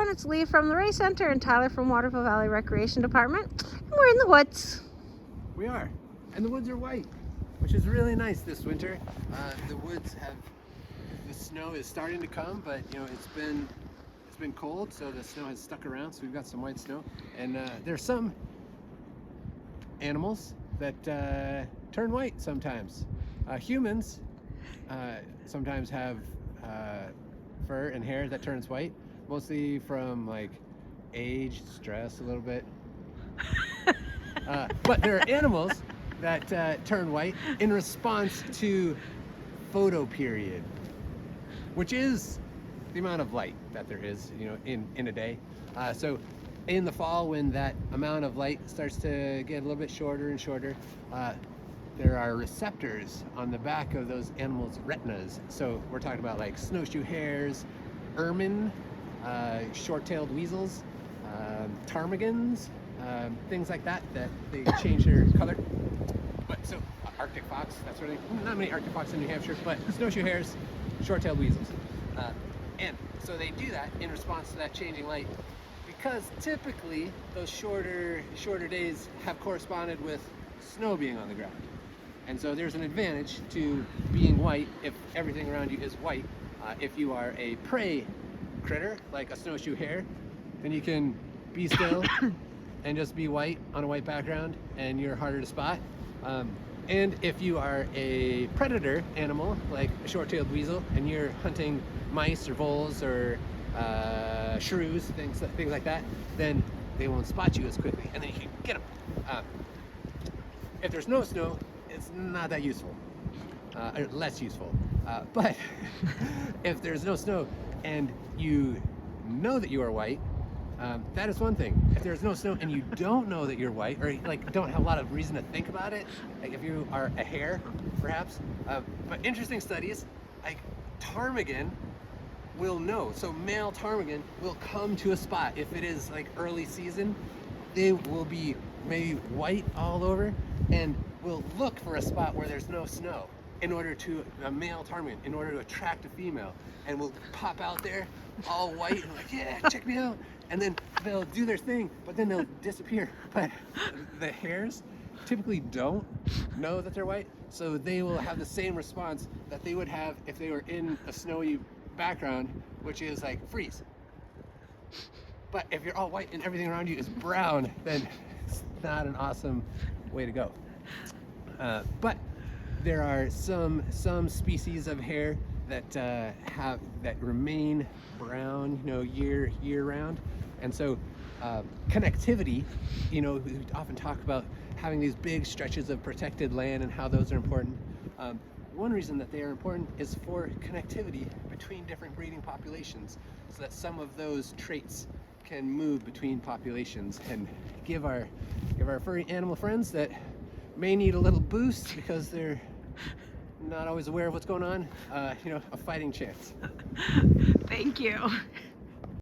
everyone, it's Lee from the Ray Center and Tyler from Waterville Valley Recreation Department. And we're in the woods. We are, and the woods are white, which is really nice this winter. The woods have, the snow is starting to come, but you know it's been cold, so the snow has stuck around. So we've got some white snow, and there's some animals that turn white sometimes. Humans sometimes have fur and hair that turns white, mostly from like age, stress a little bit. But there are animals that turn white in response to photoperiod, which is the amount of light that there is, you know, in a day. So in the fall, when that amount of light starts to get a little bit shorter and shorter, there are receptors on the back of those animals' retinas. So we're talking about like snowshoe hares, ermine, short-tailed weasels, ptarmigans, things like that they change their color. But so Arctic fox, that's really not many Arctic fox in New Hampshire, but snowshoe hares, short-tailed weasels, and so they do that in response to that changing light, because typically those shorter days have corresponded with snow being on the ground. And so there's an advantage to being white if everything around you is white. If you are a prey critter, like a snowshoe hare, then you can be still and just be white on a white background, and you're harder to spot. And if you are a predator animal, like a short-tailed weasel, and you're hunting mice or voles or shrews, things like that, then they won't spot you as quickly, and then you can get them. If there's no snow, it's not that useful, or less useful. But if there's no snow and you know that you are white, that is one thing. If there's no snow and you don't know that you're white, or like don't have a lot of reason to think about it, like if you are a hare, perhaps. But interesting studies, like ptarmigan will know. So male ptarmigan will come to a spot if it is like early season. They will be maybe white all over and will look for a spot where there's no snow in order to, a male ptarmigan, in order to attract a female, and will pop out there all white and like, yeah, check me out. And then they'll do their thing, but then they'll disappear. But the hares typically don't know that they're white, so they will have the same response that they would have if they were in a snowy background, which is like freeze. But if you're all white and everything around you is brown, then it's not an awesome way to go. But there are some species of hare that remain brown, you know, year round. And so connectivity, you know, we often talk about having these big stretches of protected land and how those are important. One reason that they are important is for connectivity between different breeding populations, so that some of those traits can move between populations and give our furry animal friends that may need a little boost because they're not always aware of what's going on, you know, a fighting chance. Thank you.